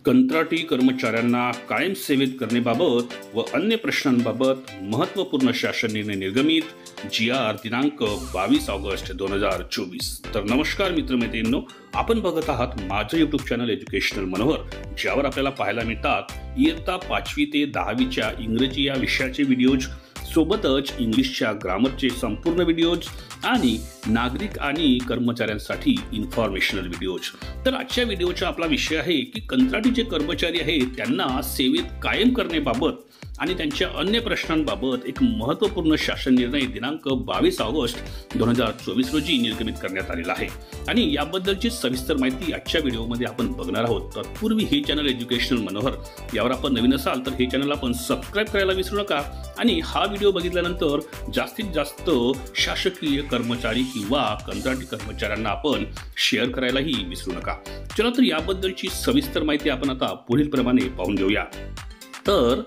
कंत्राटी कर्मचाऱ्यांना कायम सेवेत करण्याबाबत व अन्य प्रश्नांबाबत महत्त्वपूर्ण शासन निर्णय निर्गमित GR दिनांक 22 ऑगस्ट 2024। तर नमस्कार मित्रमैत्रिणींनो, आपण बघत आहात माझं यूट्यूब चॅनल एज्युकेशनल मनोहर, ज्यावर आपल्याला पाहायला मिळतात इयत्ता 5वी ते 10वीच्या इंग्रजी या विषयाचे व्हिडिओज, सोबतच इंग्लिशच्या ग्रामरचे संपूर्ण व्हिडिओज आणि नागरिक आणि कर्मचाऱ्यांसाठी इन्फॉर्मेशनल व्हिडिओज। तर आजच्या व्हिडिओचा आपला विषय आहे की कंत्राटी जे कर्मचारी आहेत त्यांना सेवेत कायम करण्याबाबत आणि त्यांच्या अन्य प्रश्नांबाबत एक महत्त्वपूर्ण शासन निर्णय दिनांक 22 ऑगस्ट 2024 रोजी निर्गमित करण्यात आलेला आहे आणि याबद्दलची सविस्तर माहिती आजच्या व्हिडिओमध्ये आपण बघणार आहोत। तत्पूर्वी हे चॅनल एज्युकेशनल मनोहर यावर आपण नवीन असाल तर हे चॅनल आपण सबस्क्राइब करायला विसरू नका आणि हा व्हिडिओ बघितल्यानंतर जास्तीत जास्त शासकीय कर्मचारी किंवा कंत्राटी कर्मचाऱ्यांना आपण शेअर करायलाही विसरू नका। चला तर याबद्दलची सविस्तर माहिती आपण आता पुढील प्रमाणे पाहून घेऊया। तर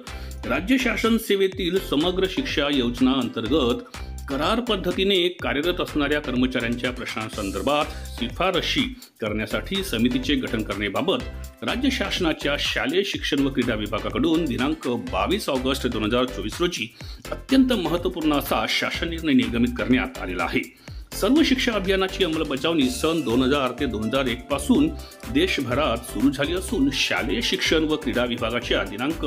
राज्य शासन सेवेतील समग्र शिक्षा योजना अंतर्गत करार पद्धतीने कार्यरत असणाऱ्या कर्मचाऱ्यांच्या प्रश्नांसंदर्भात शिफारशी करण्यासाठी समितीचे गठन करण्याबाबत राज्य शासनाच्या शालेय शिक्षण व क्रीडा विभागाकडून दिनांक 22 ऑगस्ट 2024 रोजी अत्यंत महत्त्वपूर्ण असा शासन निर्णय निर्गमित करण्यात आलेला आहे। सर्व शिक्षा अभियानाची अंमलबजावणी सन 2000 ते 2001 पासून देशभरात सुरू झाली असून शालेय शिक्षण व क्रीडा विभागाच्या दिनांक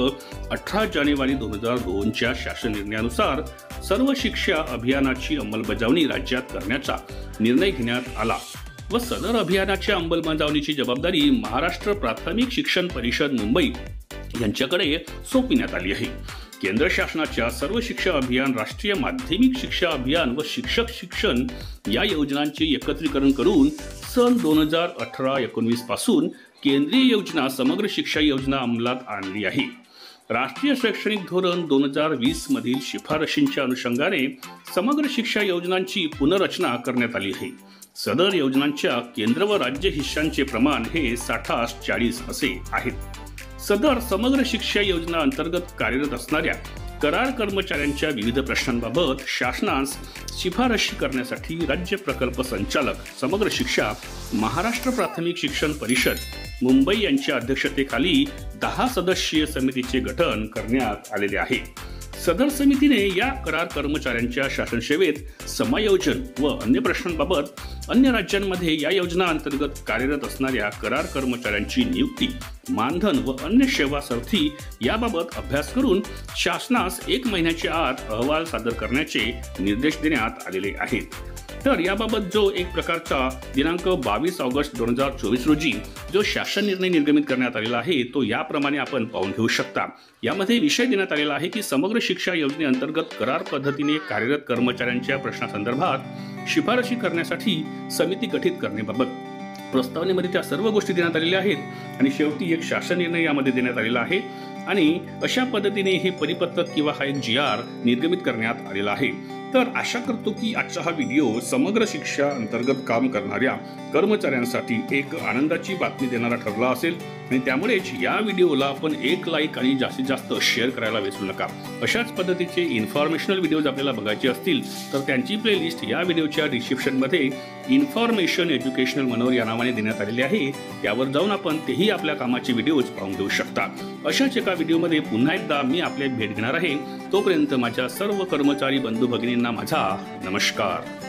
18 जानेवारी 2002च्या शासन निर्णयानुसार सर्व शिक्षा अभियानाची अंमलबजावणी राज्यात करण्याचा निर्णय घेण्यात आला व सदर अभियानाच्या अंमलबजावणीची जबाबदारी महाराष्ट्र प्राथमिक शिक्षण परिषद मुंबई यांच्याकडे सोपविण्यात आली आहे। केंद्र शासनाच्या सर्व शिक्षा अभियान, राष्ट्रीय माध्यमिक शिक्षा अभियान व शिक्षक शिक्षण या योजनांचे एकत्रीकरण करून सन 2018-19 पासून केंद्रीय योजना समग्र शिक्षा योजना अंमलात आणली आहे। राष्ट्रीय शैक्षणिक धोरण 2020 मधील शिफारशींच्या अनुषंगाने समग्र शिक्षा योजनांची पुनर्रचना करण्यात आली आहे। सदर योजनांच्या केंद्र व राज्य हिस्सांचे प्रमाण हे 60-40 असे आहेत। सदर समग्र शिक्षा योजना अंतर्गत कार्यरत असणाऱ्या करार कर्मचाऱ्यांच्या विविध प्रश्नांबाबत शासनास शिफारशी करण्यासाठी राज्य प्रकल्प संचालक समग्र शिक्षा महाराष्ट्र प्राथमिक शिक्षण परिषद मुंबई यांच्या अध्यक्षतेखाली 10 सदस्यीय समितीचे गठन करण्यात आलेले आहे। सदर समितीने या करार कर्मचाऱ्यांच्या शासन सेवेत समायोजन व अन्य प्रश्नांबाबत अन्य राज्यांमध्ये या योजना अंतर्गत कार्यरत असणाऱ्या करार कर्मचाऱ्यांची नियुक्ती, मानधन व अन्य सेवा सवलती याबाबत अभ्यास करून शासनास 1 महिन्याच्या आत अहवाल सादर करण्याचे निर्देश देण्यात आलेले आहेत। तर याबाबत जो एक प्रकारचा दिनांक 22 ऑगस्ट 2024 रोजी जो शासन निर्णय निर्गमित करण्यात आलेला आहे तो याप्रमाणे आपण पाहून घेऊ शकता। यामध्ये विषय देण्यात आलेला आहे की समग्र शिक्षा योजनेअंतर्गत करार पद्धतीने कार्यरत कर्मचाऱ्यांच्या प्रश्नासंदर्भात शिफारशी करण्यासाठी समिती गठीत करण्याबाबत प्रस्तावनेमध्ये त्या सर्व गोष्टी देण्यात आलेल्या आहेत आणि शेवटी एक शासन निर्णय यामध्ये देण्यात आलेला आहे आणि अशा पद्धतीने हे परिपत्रक किंवा हा एक GR निर्गमित करण्यात आलेला आहे। तर आशा करतो की आजचा हा व्हिडिओ समग्र शिक्षा अंतर्गत काम करणाऱ्या कर्मचाऱ्यांसाठी एक आनंदाची बातमी देणारा ठरला असेल आणि त्यामुळेच या व्हिडिओला आपण एक लाईक आणि जास्तीत जास्त शेअर करायला विसरू नका। अशाच पद्धतीचे इन्फॉर्मेशनल व्हिडिओज आपल्याला बघायचे असतील तर त्यांची प्लेलिस्ट या व्हिडिओच्या डिस्क्रिप्शनमध्ये इन्फॉर्मेशन एज्युकेशनल मनोहर या नावाने देण्यात आलेली आहे, त्यावर जाऊन आपण तेही आपल्या कामाचे व्हिडिओज पाहून घेऊ शकता। अशाच एका व्हिडिओमध्ये पुन्हा एकदा मी आपले भेट घेणार आहे। तोपर्यंत माझ्या सर्व कर्मचारी बंधू भगिनींना माझा नमस्कार।